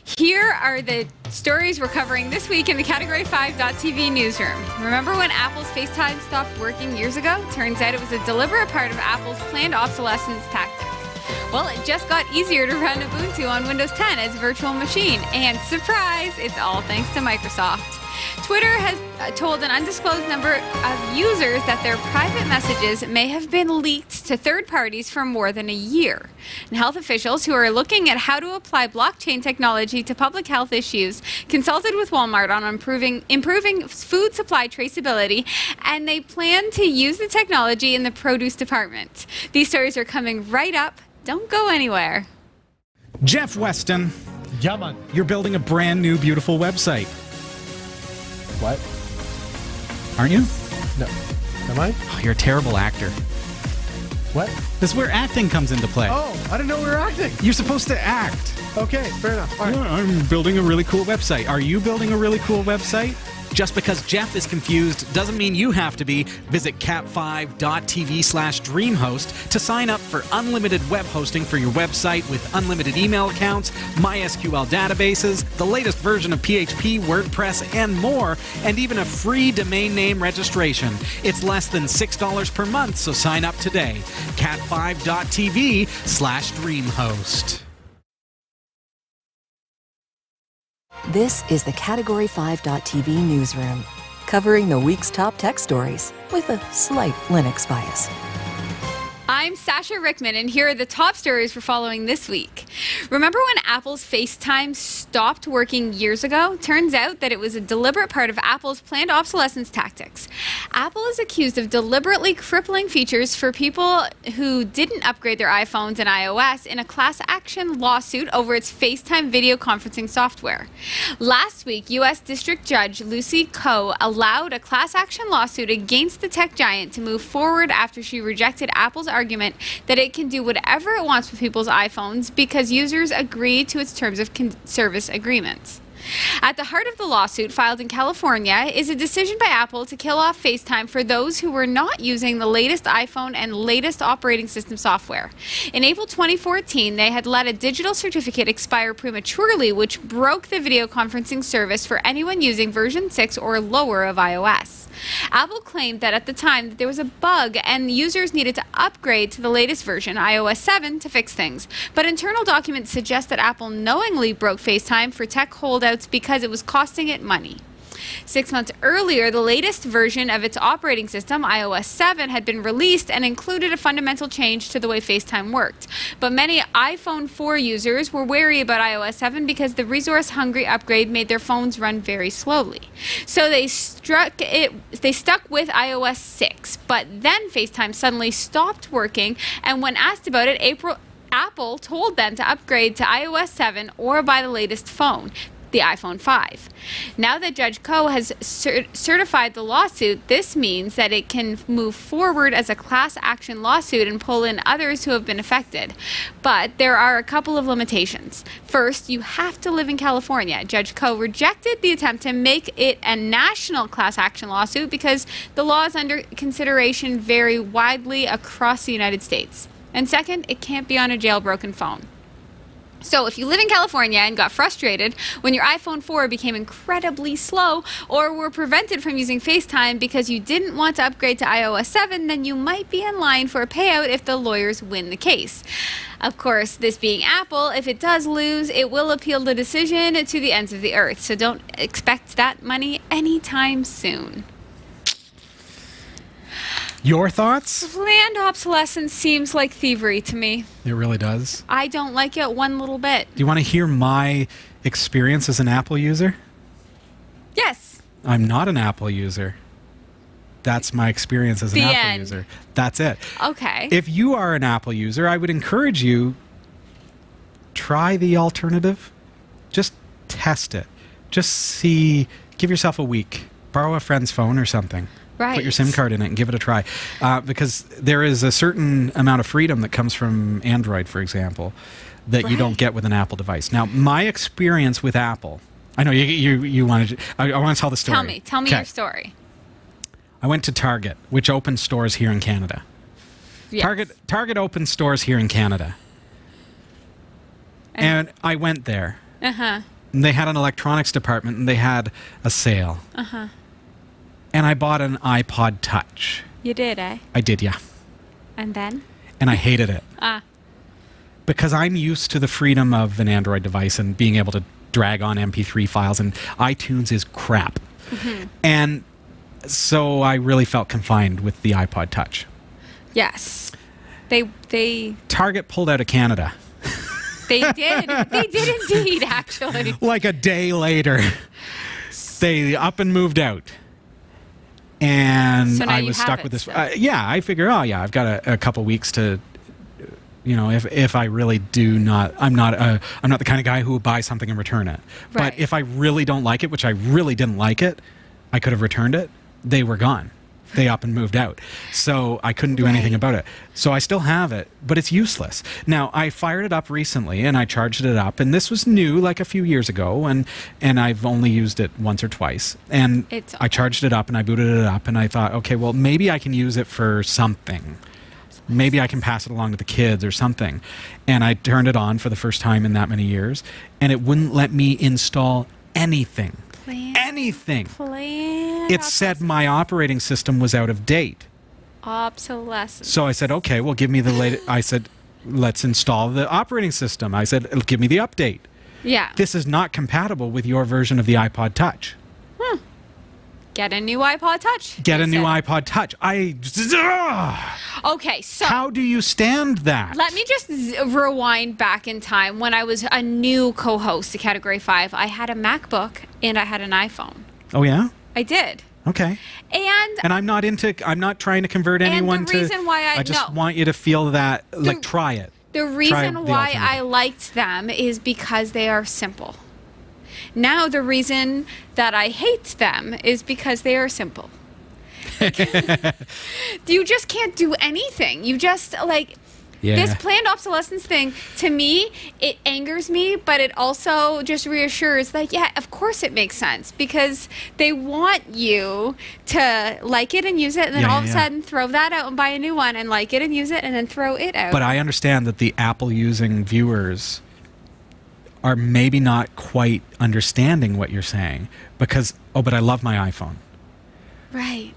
Here are the stories we're covering this week in the Category 5.tv newsroom. Remember when Apple's FaceTime stopped working years ago? Turns out it was a deliberate part of Apple's planned obsolescence tactic. Well, it just got easier to run Ubuntu on Windows 10 as a virtual machine. And surprise, it's all thanks to Microsoft. Twitter has told an undisclosed number of users that their private messages may have been leaked to third parties for more than a year. And health officials who are looking at how to apply blockchain technology to public health issues consulted with Walmart on improving food supply traceability, and they plan to use the technology in the produce department. These stories are coming right up. Don't go anywhere. Jeff Weston. Yeah, man. You're building a brand new, beautiful website. What? Aren't you? No. Am I? Oh, you're a terrible actor. What? This is where acting comes into play. Oh, I didn't know we were acting. You're supposed to act. Okay, fair enough. All right. Yeah, I'm building a really cool website. Are you building a really cool website? Just because Jeff is confused doesn't mean you have to be. Visit cat5.tv/dreamhost to sign up for unlimited web hosting for your website with unlimited email accounts, MySQL databases, the latest version of PHP, WordPress, and more, and even a free domain name registration. It's less than $6 per month, so sign up today. cat5.tv/dreamhost. This is the Category 5.tv newsroom, covering the week's top tech stories with a slight Linux bias. I'm Sasha Rickman, and here are the top stories we're following this week. Remember when Apple's FaceTime stopped working years ago? Turns out that it was a deliberate part of Apple's planned obsolescence tactics. Apple is accused of deliberately crippling features for people who didn't upgrade their iPhones and iOS in a class action lawsuit over its FaceTime video conferencing software. Last week, U.S. District Judge Lucy Koh allowed a class action lawsuit against the tech giant to move forward after she rejected Apple's argument that it can do whatever it wants with people's iPhones because users agree to its terms of service agreements. At the heart of the lawsuit filed in California is a decision by Apple to kill off FaceTime for those who were not using the latest iPhone and latest operating system software. In April 2014, they had let a digital certificate expire prematurely, which broke the video conferencing service for anyone using version 6 or lower of iOS. Apple claimed that at the time that there was a bug and users needed to upgrade to the latest version, iOS 7, to fix things. But internal documents suggest that Apple knowingly broke FaceTime for tech holdouts because it was costing it money. 6 months earlier, the latest version of its operating system, iOS 7, had been released and included a fundamental change to the way FaceTime worked. But many iPhone 4 users were wary about iOS 7 because the resource-hungry upgrade made their phones run very slowly. So they stuck with iOS 6, but then FaceTime suddenly stopped working, and when asked about it, Apple told them to upgrade to iOS 7 or buy the latest phone, the iPhone 5. Now that Judge Koh has certified the lawsuit, this means that it can move forward as a class action lawsuit and pull in others who have been affected. But there are a couple of limitations. First, you have to live in California. Judge Koh rejected the attempt to make it a national class action lawsuit because the laws under consideration vary widely across the United States. And second, it can't be on a jailbroken phone. So if you live in California and got frustrated when your iPhone 4 became incredibly slow or were prevented from using FaceTime because you didn't want to upgrade to iOS 7, then you might be in line for a payout if the lawyers win the case. Of course, this being Apple, if it does lose, it will appeal the decision to the ends of the earth. So don't expect that money anytime soon. Your thoughts? Planned obsolescence seems like thievery to me. It really does. I don't like it one little bit. Do you want to hear my experience as an Apple user? Yes. I'm not an Apple user. That's my experience as an Apple user. That's it. Okay. If you are an Apple user, I would encourage you, try the alternative. Just test it. Just see, give yourself a week. Borrow a friend's phone or something. Right. Put your SIM card in it and give it a try. Because there is a certain amount of freedom that comes from Android, for example, that you don't get with an Apple device. Now, my experience with Apple, I know you wanted to, I want to tell the story. Tell me your story. I went to Target, which opens stores here in Canada. Yes. Target opens stores here in Canada. And I went there. Uh-huh. And they had an electronics department, and they had a sale. Uh-huh. And I bought an iPod Touch. You did, eh? I did, yeah. And then? And I hated it. Ah. Because I'm used to the freedom of an Android device and being able to drag on MP3 files, and iTunes is crap. Mm-hmm. And so I really felt confined with the iPod Touch. Yes. They Target pulled out of Canada. They did. They did indeed, actually. Like a day later, they up and moved out. And So now I you was have stuck it with this. still. Yeah, I figure, oh yeah, I've got a couple weeks to, you know, if I really do not, I'm not the kind of guy who will buy something and return it. Right. But if I really don't like it, which I really didn't like it, I could have returned it. They were gone. They up and moved out. So I couldn't do anything Right. about it. So I still have it, but it's useless. Now, I fired it up recently, and I charged it up, and this was new, like a few years ago, and I've only used it once or twice. And It's I charged it up, and I booted it up, and I thought, okay, well, maybe I can use it for something. Maybe I can pass it along to the kids or something. And I turned it on for the first time in that many years, and it wouldn't let me install anything. Anything. It said my operating system was out of date. Obsolescence. So I said, okay, well, give me the latest. I said, let's install the operating system. I said, give me the update. Yeah. This is not compatible with your version of the iPod Touch. Get a new iPod Touch. Get they a new said. iPod Touch. Okay, so How do you stand that? let me just rewind back in time. When I was a new co-host to Category 5, I had a MacBook and I had an iPhone. Oh, yeah? I did. Okay. And I'm not trying to convert anyone to. reason why I just no. want you to feel that, like, try it. the Try reason the why alternative. I liked them is because they are simple. Now the reason that I hate them is because they are simple. You just can't do anything. You just like Yeah. this planned obsolescence thing, to me, it angers me, but it also just reassures that, yeah, of course it makes sense because they want you to like it and use it and then Yeah, all of a yeah. sudden throw that out and buy a new one and like it and use it and then throw it out. But I understand that the Apple using viewers are maybe not quite understanding what you're saying because, oh, but I love my iPhone. Right.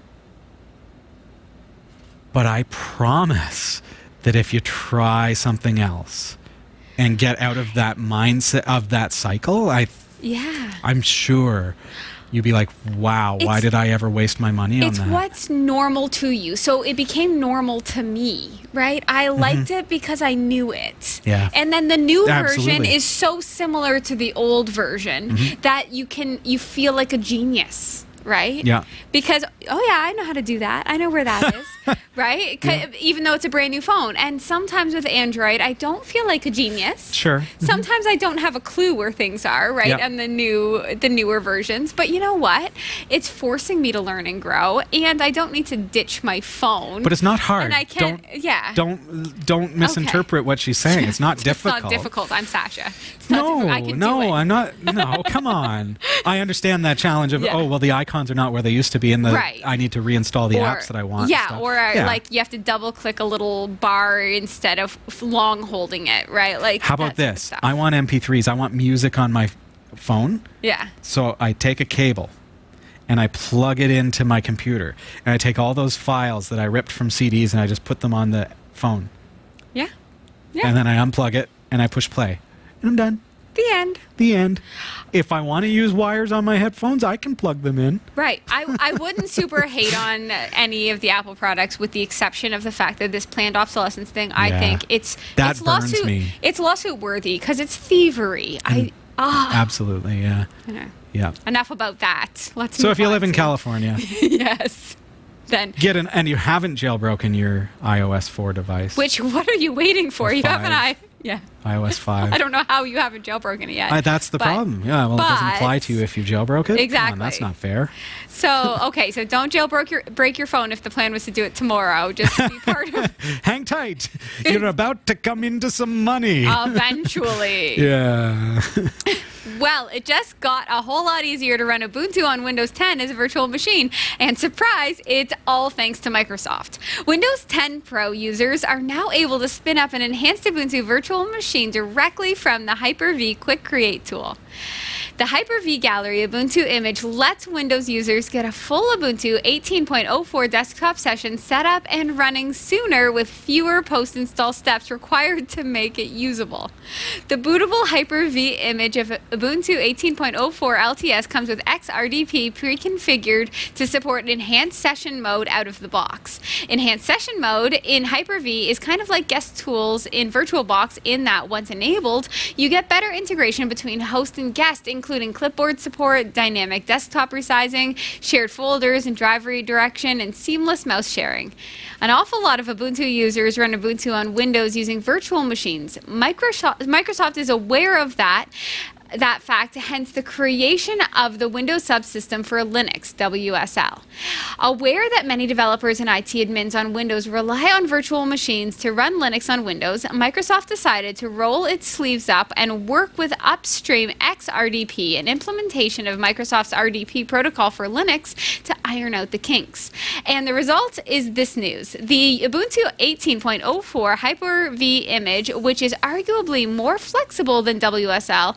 But I promise that if you try something else and get out of that mindset of that cycle, Yeah. I'm sure you'd be like, wow, why It's- did I ever waste my money on It's that? what's normal to you. So it became normal to me, right? I liked it because I knew it. Mm-hmm. Yeah. And then the new version Absolutely. is so similar to the old version that you feel like a genius, right? Yeah. Because, oh yeah, I know how to do that. I know where that is, right? Even though it's a brand new phone. And sometimes with Android, I don't feel like a genius. Sure. Sometimes I don't have a clue where things are, right? Yep. And the newer versions. But you know what? It's forcing me to learn and grow, and I don't need to ditch my phone. But it's not hard. And I can't. Don't misinterpret what she's saying. It's not difficult. It's not difficult. I'm Sasha. It's not No, difficult. I can no, do it. I'm not. No, come on. I understand that challenge of, Yeah. oh, well, the icons are not where they used to be, and Right. I need to reinstall the Or- apps that I want. and Yeah, stuff. or like you have to double click a little bar instead of long holding it, right? Like how about that sort of this? stuff. I want MP3s. I want music on my phone. Yeah. So I take a cable and I plug it into my computer, and I take all those files that I ripped from CDs and I just put them on the phone, Yeah. Yeah. and then I unplug it and I push play, and I'm done. The end. The end. If I want to use wires on my headphones, I can plug them in. Right. I wouldn't super hate on any of the Apple products with the exception of the fact that this planned obsolescence thing, I Yeah. think it's That burns lawsuit, me. It's lawsuit worthy because it's thievery. Absolutely, yeah. I know. Yeah. Enough about that. Let's So move if you on live in to- California, yes. Then and you haven't jailbroken your iOS 4 device, what are you waiting for? Or You have an 5. yeah. iOS 5. I don't know how you haven't jailbroken it yet. That's the But- problem. Yeah, well, it doesn't apply but- to you if you jailbroke it. Come on, that's Exactly. not fair. So okay, so don't break your phone if the plan was to do it tomorrow. Just to be part of Hang tight. You're about to come into some money. eventually. Yeah. Well, it just got a whole lot easier to run Ubuntu on Windows 10 as a virtual machine. And surprise, it's all thanks to Microsoft. Windows 10 Pro users are now able to spin up an enhanced Ubuntu virtual machine directly from the Hyper-V Quick Create tool. The Hyper-V Gallery Ubuntu image lets Windows users get a full Ubuntu 18.04 desktop session set up and running sooner with fewer post-install steps required to make it usable. The bootable Hyper-V image of Ubuntu 18.04 LTS comes with XRDP pre-configured to support enhanced session mode out of the box. Enhanced session mode in Hyper-V is kind of like guest tools in VirtualBox in that once enabled, you get better integration between host and guest, including clipboard support, dynamic desktop resizing, shared folders and drive redirection, and seamless mouse sharing. An awful lot of Ubuntu users run Ubuntu on Windows using virtual machines. Microsoft is aware of that fact, hence the creation of the Windows subsystem for Linux, WSL. Aware that many developers and IT admins on Windows rely on virtual machines to run Linux on Windows, Microsoft decided to roll its sleeves up and work with upstream XRDP, an implementation of Microsoft's RDP protocol for Linux, to iron out the kinks. And the result is this news. The Ubuntu 18.04 Hyper-V image, which is arguably more flexible than WSL,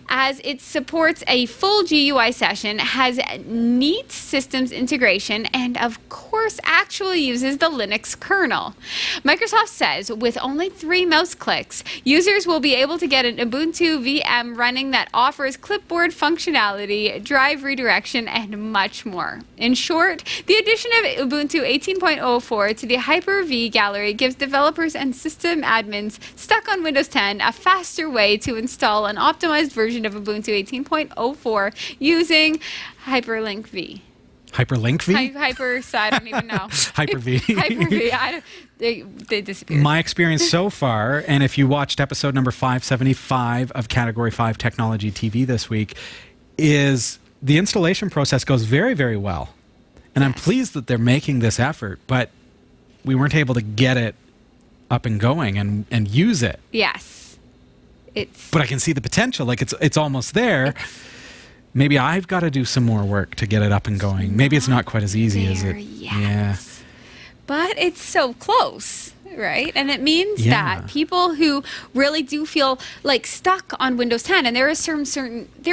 as it supports a full GUI session, has neat systems integration, and of course actually uses the Linux kernel. Microsoft says with only 3 mouse clicks, users will be able to get an Ubuntu VM running that offers clipboard functionality, drive redirection, and much more. In short, the addition of Ubuntu 18.04 to the Hyper-V Gallery gives developers and system admins stuck on Windows 10 a faster way to install an optimized version of Ubuntu 18.04 using Hyperlink V. Hyperlink V? I don't even know. Hyper-V. Hyper-V. They disappeared. My experience so far, and if you watched episode number 575 of Category 5 Technology TV this week, is the installation process goes very, very well. And I'm pleased that they're making this effort, but we weren't able to get it up and going and use it. Yes. But I can see the potential. Like it's almost there. Maybe I've got to do some more work to get it up and going. Maybe it's not quite as easy as it. Yeah. But it's so close, right? And it means that people who really do feel like stuck on Windows 10, and there are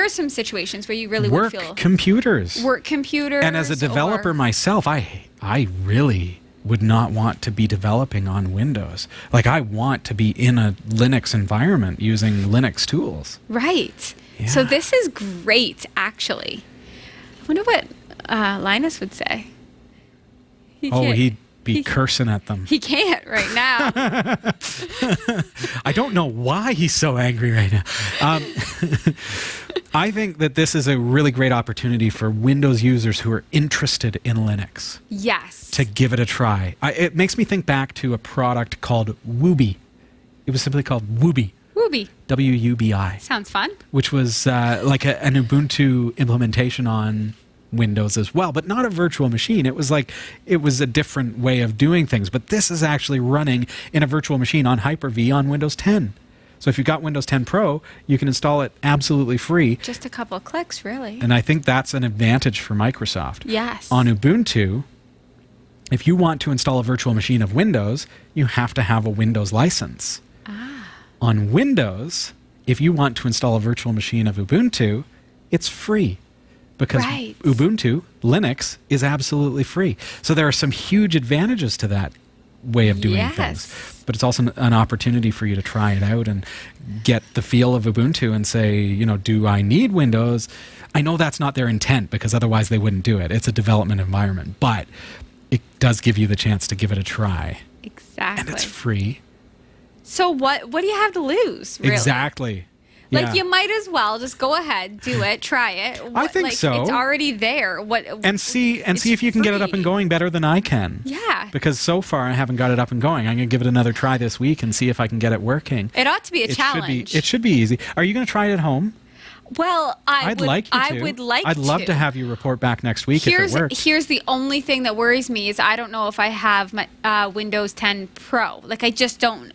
some situations where you really would feel work computers. And as a developer myself, I really would not want to be developing on Windows. Like, I want to be in a Linux environment using Linux tools. Right. Yeah. So this is great, actually. I wonder what Linus would say. He'd be cursing at them. He can't right now. I don't know why he's so angry right now. I think that this is a really great opportunity for Windows users who are interested in Linux. Yes. To give it a try. It makes me think back to a product called Woobi. It was simply called Woobi. Woobi. W-U-B-I. Sounds fun. Which was like an Ubuntu implementation on Windows as well, but not a virtual machine. It was a different way of doing things. But this is actually running in a virtual machine on Hyper-V on Windows 10. So if you've got Windows 10 Pro, you can install it absolutely free. Just a couple of clicks, really. And I think that's an advantage for Microsoft. Yes. On Ubuntu, if you want to install a virtual machine of Windows, you have to have a Windows license. On Windows, if you want to install a virtual machine of Ubuntu, it's free. Because Ubuntu, Linux, is absolutely free. So there are some huge advantages to that way of doing things. But it's also an opportunity for you to try it out and get the feel of Ubuntu and say, you know, do I need Windows? I know that's not their intent, because otherwise they wouldn't do it. It's a development environment. But it does give you the chance to give it a try. Exactly. And it's free. So what do you have to lose, really? Exactly. Like, you might as well just go ahead, do it, try it. I think so. It's already there. And see if you can get it up and going better than I can. Yeah. Because so far I haven't got it up and going. I'm going to give it another try this week and see if I can get it working. It ought to be a challenge. It should be easy. Are you going to try it at home? Well, I'd like you to. I would like to. I'd love to have you report back next week if it works. Here's the only thing that worries me is I don't know if I have my Windows 10 Pro. Like I just don't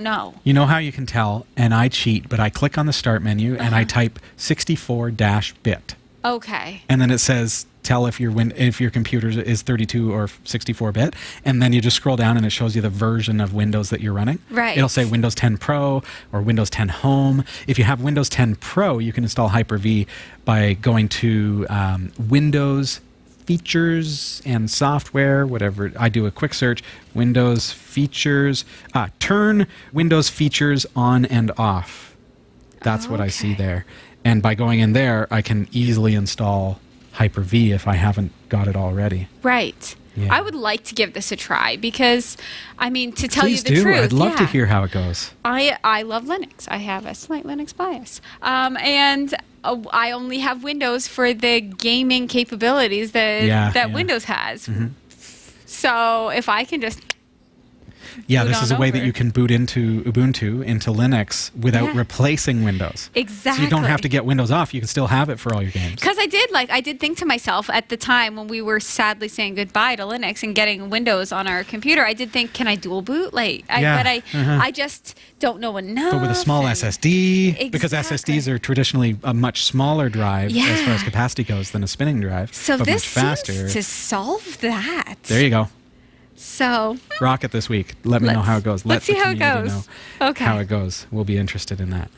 know. You know how you can tell, and I cheat, but I click on the start menu and I type 64-bit. Okay. And then it says tell if your computer is 32 or 64-bit, and then you just scroll down and it shows you the version of Windows that you're running. Right. It'll say Windows 10 Pro or Windows 10 Home. If you have Windows 10 Pro, you can install Hyper-V by going to Windows Features and Software, whatever. I do a quick search, Windows Features, turn Windows Features on and off. That's what I see there. And by going in there, I can easily install Hyper-V if I haven't got it already. Right. Yeah. I would like to give this a try because, I mean, to tell you the truth, I'd love to hear how it goes. I love Linux. I have a slight Linux bias. And I only have Windows for the gaming capabilities that Windows has. Mm-hmm. So if I can just... Yeah, this is a way that you can boot into Ubuntu, into Linux, without replacing Windows. Exactly. So you don't have to get Windows off. You can still have it for all your games. Because I did think to myself at the time when we were sadly saying goodbye to Linux and getting Windows on our computer, I did think, can I dual boot? But I just don't know enough. But with a small SSD, because SSDs are traditionally a much smaller drive as far as capacity goes than a spinning drive, so but this much faster. seems to solve that. There you go. So rock it this week. Let me know how it goes. Let's see how it goes. Okay. How it goes. We'll be interested in that.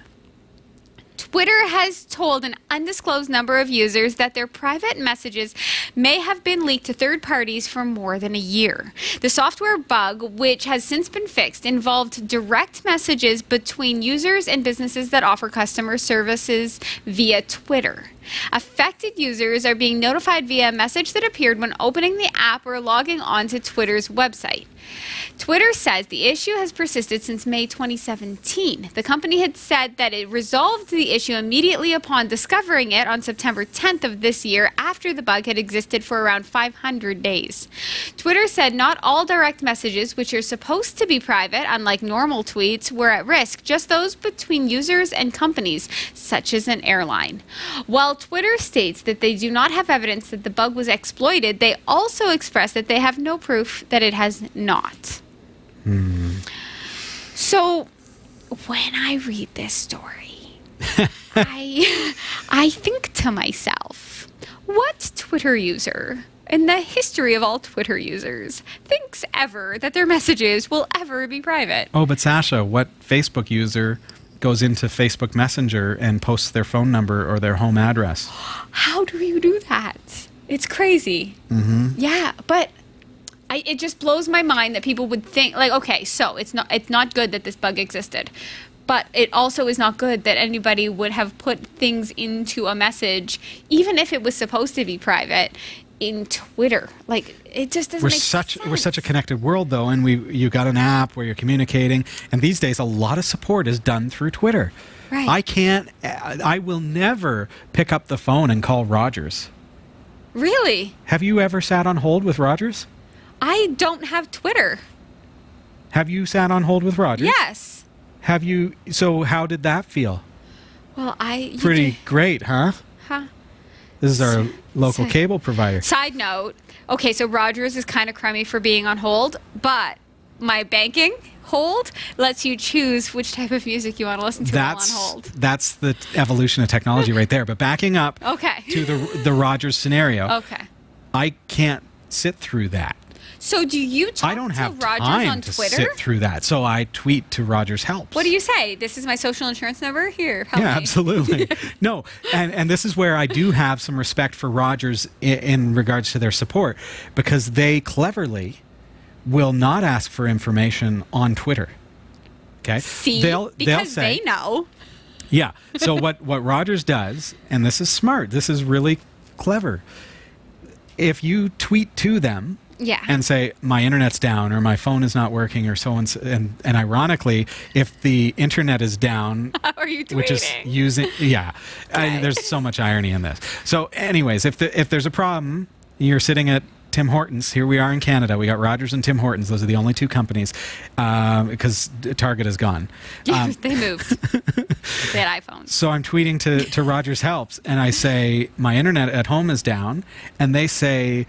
Twitter has told an undisclosed number of users that their private messages may have been leaked to third parties for more than a year. The software bug, which has since been fixed, involved direct messages between users and businesses that offer customer services via Twitter. Affected users are being notified via a message that appeared when opening the app or logging on to Twitter's website. Twitter says the issue has persisted since May 2017. The company had said that it resolved the issue immediately upon discovering it on September 10th of this year after the bug had existed for around 500 days. Twitter said not all direct messages, which are supposed to be private, unlike normal tweets, were at risk, just those between users and companies, such as an airline. While Twitter states that they do not have evidence that the bug was exploited, they also express that they have no proof that it has not. So, when I read this story, I think to myself, what Twitter user in the history of all Twitter users thinks ever that their messages will ever be private? Oh, but Sasha, what Facebook user goes into Facebook Messenger and posts their phone number or their home address? How do you do that? It's crazy. Mm-hmm. Yeah, but it just blows my mind that people would think, like, okay, so it's not good that this bug existed, but it also is not good that anybody would have put things into a message, even if it was supposed to be private, in Twitter. Like, it just doesn't make sense. We're such a connected world, though, and you got an app where you're communicating, and these days a lot of support is done through Twitter. Right. I will never pick up the phone and call Rogers. Really? Have you ever sat on hold with Rogers? I don't have Twitter. Have you sat on hold with Rogers? Yes. Have you? So how did that feel? Well, Pretty great, huh? Huh? This is our local cable provider. Side note, okay, so Rogers is kind of crummy for being on hold, but my banking hold lets you choose which type of music you want to listen to while on hold. That's the evolution of technology right there. But backing up to the Rogers scenario, I can't sit through that. So do you talk I don't to have Rogers time on to Twitter? sit through that, so I tweet to Rogers Helps. What do you say? This is my social insurance number? Here, help me. Absolutely. No, and this is where I do have some respect for Rogers in regards to their support, because they cleverly will not ask for information on Twitter. Okay? See? They'll because say, they know. Yeah. So what Rogers does, and this is smart, this is really clever, if you tweet to them, and say, my internet's down, or my phone is not working, or so on, and ironically, if the internet is down, how are you tweeting? Which is using, there's so much irony in this. So anyways, if there's a problem, you're sitting at Tim Hortons. Here we are in Canada. We got Rogers and Tim Hortons. Those are the only two companies because Target is gone. They moved. They had iPhones. So I'm tweeting to Rogers Helps, and I say, my internet at home is down, and they say,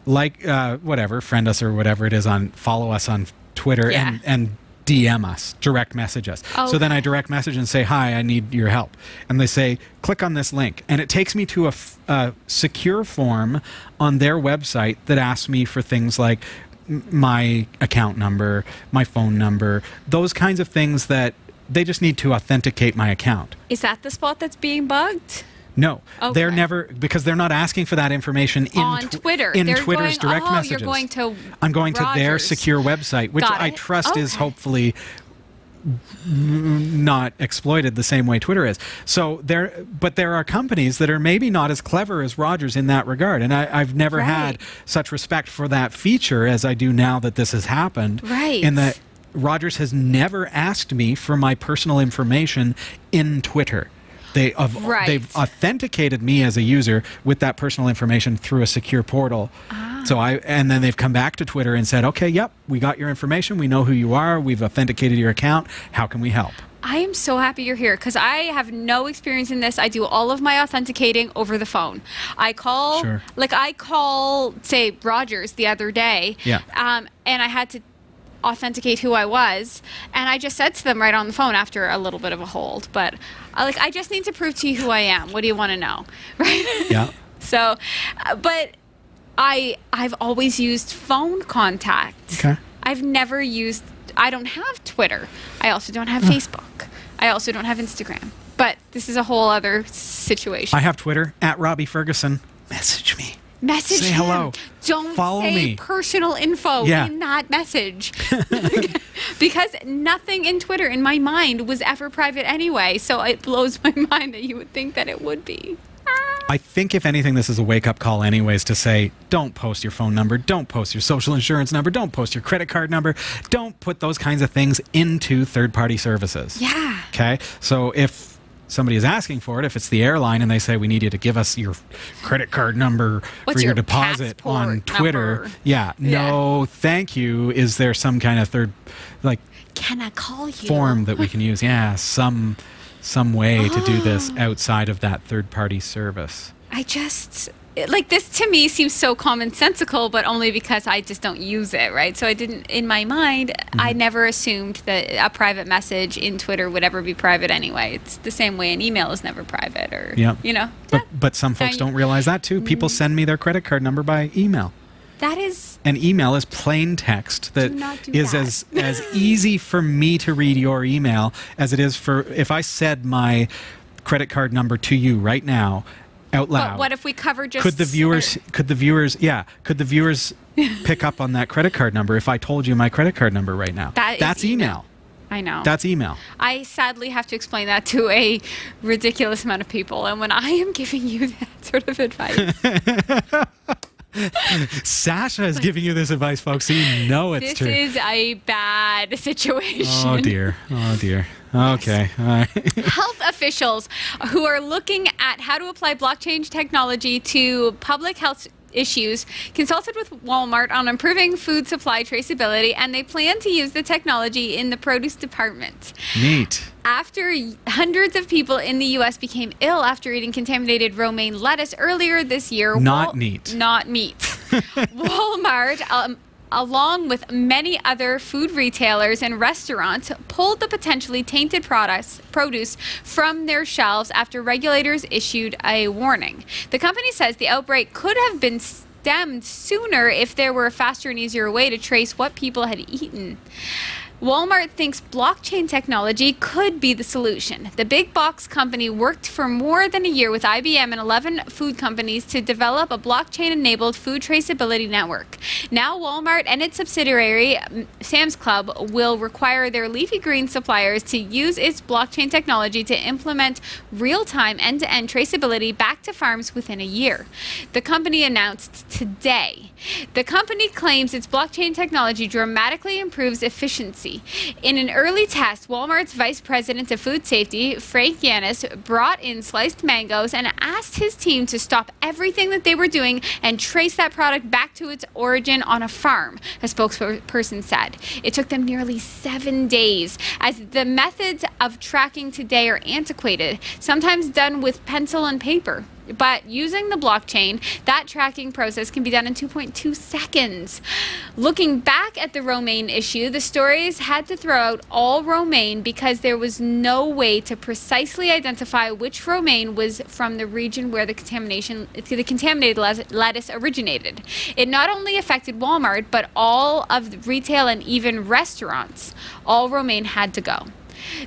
like, whatever, friend us or whatever it is, follow us on Twitter and DM us, direct message us. Oh, so then I direct message and say, hi, I need your help. And they say, click on this link. And it takes me to a secure form on their website that asks me for things like my account number, my phone number, those kinds of things that they just need to authenticate my account. Is that the spot that's being bugged? No, Okay. they're never, because they're not asking for that information On Twitter. in They're Twitter's going, direct messages. You're going to I'm going to their Rogers. secure website, which Got I it. trust is Okay. hopefully not exploited the same way Twitter is. So but there are companies that are maybe not as clever as Rogers in that regard, and I've never had such respect for that feature as I do now that this has happened. Right. In that Rogers has never asked me for my personal information in Twitter. They've authenticated me as a user with that personal information through a secure portal. And then they've come back to Twitter and said, okay, yep, we got your information. We know who you are. We've authenticated your account. How can we help? I am so happy you're here because I have no experience in this. I do all of my authenticating over the phone. I call, say, Rogers the other day, and I had to authenticate who I was, and I just said to them right on the phone after a little bit of a hold, but I just need to prove to you who I am. What do you want to know? Right? Yeah. So, but I've always used phone contact. Okay. I've never used, I don't have Twitter. I also don't have Facebook. I also don't have Instagram. But this is a whole other situation. I have Twitter, @Robbie Ferguson. Message me. Message Say him. hello. Don't Follow say me. personal info in that message. Because nothing in Twitter in my mind was ever private anyway. So it blows my mind that you would think that it would be. I think, if anything, this is a wake-up call anyways to say, don't post your phone number, don't post your social insurance number, don't post your credit card number, don't put those kinds of things into third-party services. Yeah. Okay? So if somebody is asking for it, if it's the airline and they say, we need you to give us your credit card number for your deposit on Twitter. No, thank you. Is there some kind of can I call you? Form that we can use? Yeah, some way to do this outside of that third-party service. This to me seems so commonsensical, but only because I just don't use it, right? So I didn't, in my mind, I never assumed that a private message in Twitter would ever be private anyway. It's the same way an email is never private, or, you know. But some folks don't realize that too. People send me their credit card number by email. That is... An email is plain text that is as easy for me to read your email as it is for, if I said my credit card number to you right now out loud. But what if we cover just... Could the viewers pick up on that credit card number if I told you my credit card number right now? That's email. I know. That's email. I sadly have to explain that to a ridiculous amount of people, and when I am giving you that sort of advice... Sasha is giving you this advice, folks, so you know it's true. This is a bad situation. Oh, dear. Oh, dear. Okay. All right. Health officials who are looking at how to apply blockchain technology to public health issues consulted with Walmart on improving food supply traceability, and they plan to use the technology in the produce department. Neat. After hundreds of people in the U.S. became ill after eating contaminated romaine lettuce earlier this year. Not neat. Walmart, along with many other food retailers and restaurants, pulled the potentially tainted produce from their shelves after regulators issued a warning. The company says the outbreak could have been stemmed sooner if there were a faster and easier way to trace what people had eaten. Walmart thinks blockchain technology could be the solution. The big box company worked for more than a year with IBM and 11 food companies to develop a blockchain-enabled food traceability network. Now Walmart and its subsidiary, Sam's Club, will require their leafy green suppliers to use its blockchain technology to implement real-time end-to-end traceability back to farms within a year. The company announced today. The company claims its blockchain technology dramatically improves efficiency transparency. In an early test, Walmart's vice president of food safety, Frank Yanis, Walmart's vice president of food safety, Frank Yanis, brought in sliced mangoes and asked his team to stop everything that they were doing and trace that product back to its origin on a farm, a spokesperson said. It took them nearly 7 days, as the methods of tracking today are antiquated, sometimes done with pencil and paper. But using the blockchain, that tracking process can be done in 2.2 seconds. Looking back at the romaine issue, the stories had to throw out all romaine because there was no way to precisely identify which romaine was from the region where the contaminated lettuce originated. It not only affected Walmart, but all of the retail and even restaurants. All romaine had to go.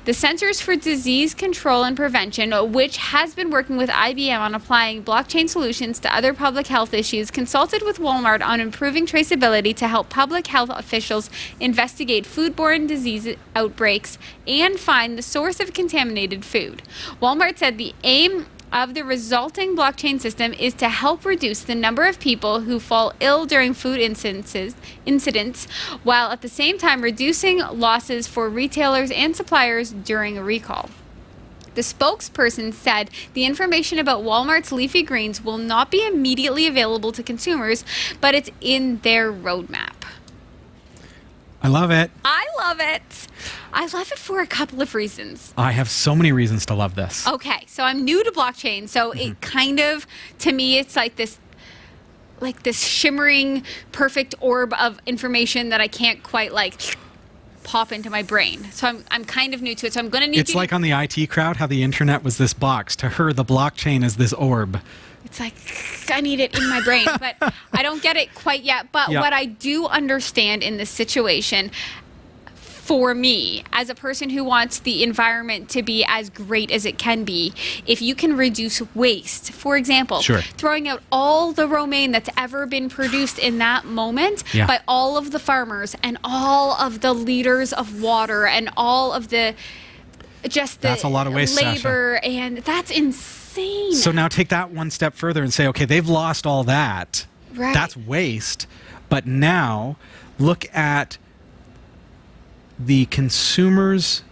The Centers for Disease Control and Prevention, which has been working with IBM on applying blockchain solutions to other public health issues, consulted with Walmart on improving traceability to help public health officials investigate foodborne disease outbreaks and find the source of contaminated food. Walmart said the aim of the resulting blockchain system is to help reduce the number of people who fall ill during food incidents, while at the same time reducing losses for retailers and suppliers during a recall. The spokesperson said the information about Walmart's leafy greens will not be immediately available to consumers, but it's in their roadmap. I love it. I love it. I love it for a couple of reasons. I have so many reasons to love this. Okay, so I'm new to blockchain, so it kind of, to me, it's like this shimmering, perfect orb of information that I can't quite pop into my brain. So I'm kind of new to it. So I'm going to need. It's like on the IT crowd, how the internet was this box. To her, the blockchain is this orb. It's like, I need it in my brain, but I don't get it quite yet. But what I do understand in this situation, for me, as a person who wants the environment to be as great as it can be, if you can reduce waste, for example, throwing out all the romaine that's ever been produced in that moment by all of the farmers and all of the liters of water and all of the that's a lot of waste, labor, Sasha. And that's insane. So now take that one step further and say, okay, they've lost all that. Right. That's waste. But now look at the consumers'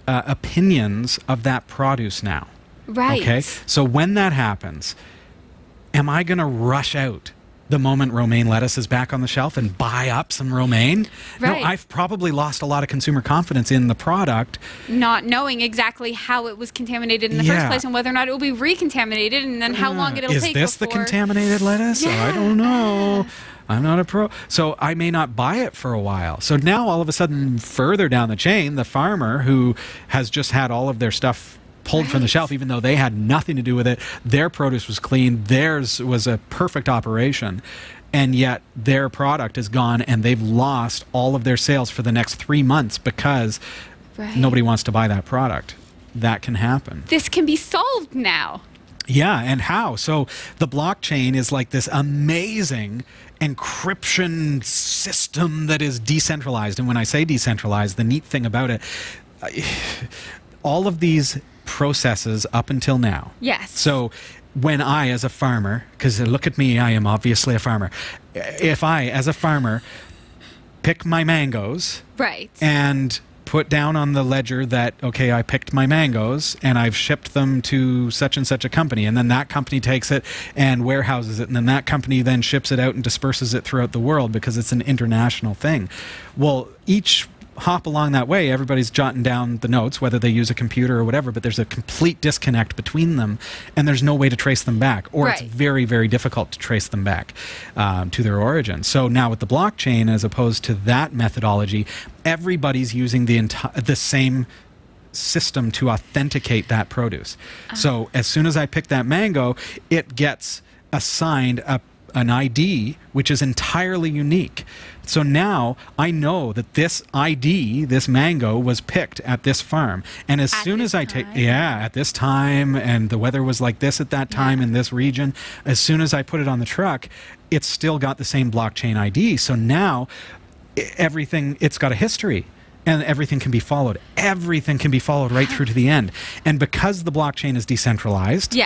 opinions of that produce now. Right. Okay. So when that happens, am I going to rush out the moment romaine lettuce is back on the shelf and buy up some romaine? Right. No, I've probably lost a lot of consumer confidence in the product. Not knowing exactly how it was contaminated in the first place and whether or not it will be recontaminated and then how long it'll take before. Is this the contaminated lettuce? Oh, I don't know. I'm not a pro. So I may not buy it for a while. So now all of a sudden, further down the chain, the farmer who has just had all of their stuff pulled from the shelf, even though they had nothing to do with it, their produce was clean, theirs was a perfect operation, and yet their product is gone and they've lost all of their sales for the next 3 months because nobody wants to buy that product. That can happen. This can be solved now. Yeah, and how? So the blockchain is like this amazing encryption system that is decentralized. And when I say decentralized, the neat thing about it, all of these processes up until now. Yes. So when I, as a farmer, because look at me, I am obviously a farmer. If I, as a farmer, pick my mangoes and put down on the ledger that, okay, I picked my mangoes and I've shipped them to such and such a company, and then that company takes it and warehouses it, and then that company then ships it out and disperses it throughout the world because it's an international thing. Well, each hop along that way, everybody's jotting down the notes, whether they use a computer or whatever, but there's a complete disconnect between them, and there's no way to trace them back, or it's very, very difficult to trace them back to their origin. So now with the blockchain, as opposed to that methodology, everybody's using the same system to authenticate that produce. So as soon as I pick that mango, it gets assigned an ID which is entirely unique. So now I know that this ID, this mango, was picked at this farm. And as soon as I take, at this time, and the weather was like this at that time in this region, as soon as I put it on the truck, it's still got the same blockchain ID. So now everything, it's got a history. And everything can be followed. Everything can be followed right through to the end. And because the blockchain is decentralized,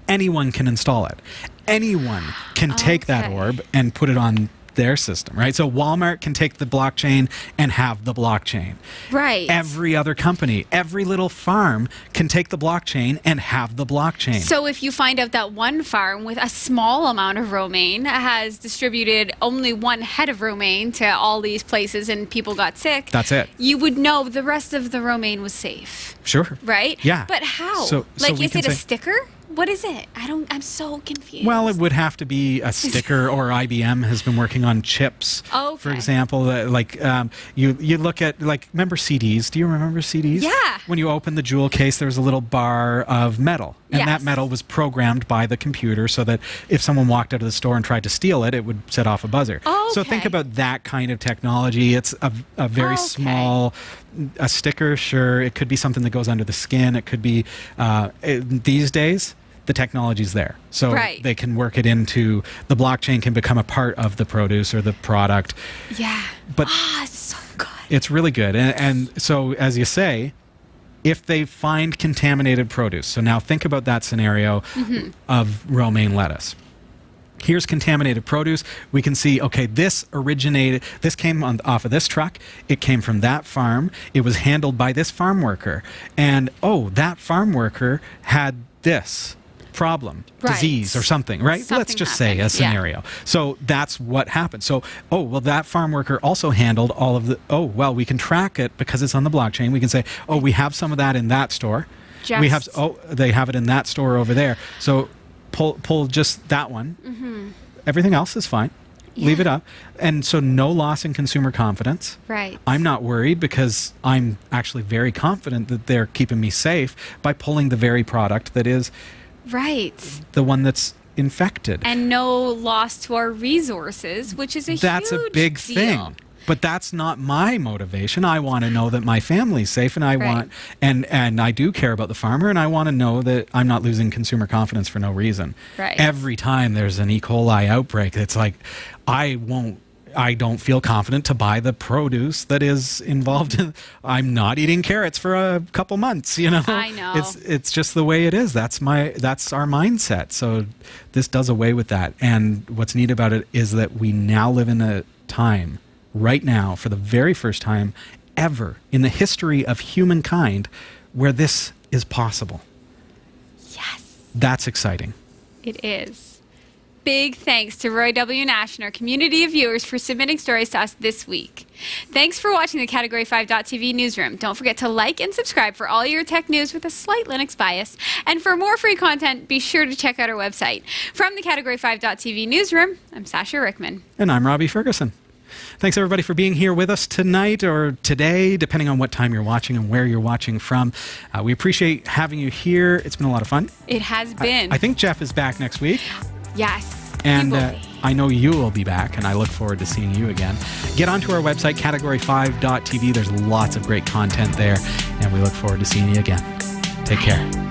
anyone can install it. Anyone can take that orb and put it on their system, right? So Walmart can take the blockchain and have the blockchain. Right. Every other company, every little farm can take the blockchain and have the blockchain. So if you find out that one farm with a small amount of romaine has distributed only one head of romaine to all these places and people got sick, that's it. You would know the rest of the romaine was safe. Sure. Right? Yeah. But how? So like, we is can it a say- sticker? What is it? I'm so confused. Well, it would have to be a sticker, or IBM has been working on chips. Okay. For example, you look at, like, remember CDs? Do you remember CDs? Yeah. When you open the jewel case, there was a little bar of metal. And Yes. that metal was programmed by the computer so that if someone walked out of the store and tried to steal it, it would set off a buzzer. So think Okay. about that kind of technology. It's a very Okay. small, a sticker, sure. It could be something that goes under the skin. It could be, these days, the technology's there. So Right. they can work it into, the blockchain can become a part of the produce or the product. Yeah. But It's so good. it's really good. And so, as you say, if they find contaminated produce, so now think about that scenario of romaine lettuce. Here's contaminated produce. We can see, okay, this came off of this truck. It came from that farm. It was handled by this farm worker. And, oh, that farm worker had this problem, Right. disease or something, right? Something Let's just say a happened, yeah. scenario. So that's what happened. So, oh, well, that farm worker also handled all of the, oh, well, we can track it because it's on the blockchain. We can say, oh, we have some of that in that store. We have, oh, they have it in that store over there. So pull just that one. Everything else is fine. Leave it up. And so no loss in consumer confidence. Right. I'm not worried because I'm actually very confident that they're keeping me safe by pulling the very product that is Right. the one that's infected. And no loss to our resources, which is That's a huge big deal. thing. But that's not my motivation. I want to know that my family's safe, and I want, and I do care about the farmer, and I want to know that I'm not losing consumer confidence for no reason. Right. Every time there's an E. coli outbreak, it's like, I don't feel confident to buy the produce that is involved in. I'm not eating carrots for a couple months, you know. I know. It's just the way it is. That's our mindset. So this does away with that. And what's neat about it is that we now live in a time right now, for the very first time ever in the history of humankind, where this is possible. Yes, That's exciting. it is. Big thanks to Roy W. Nash and our community of viewers for submitting stories to us this week. Thanks for watching the Category 5.tv newsroom. Don't forget to like and subscribe for all your tech news with a slight Linux bias. And for more free content, be sure to check out our website. From the Category 5.tv newsroom, I'm Sasha Rickman. And I'm Robbie Ferguson. Thanks, everybody, for being here with us tonight or today, depending on what time you're watching and where you're watching from. We appreciate having you here. It's been a lot of fun. It has been. I think Jeff is back next week. Yes. And he will be. I know you will be back, and I look forward to seeing you again. Get onto our website, category5.tv. There's lots of great content there, and we look forward to seeing you again. Take care.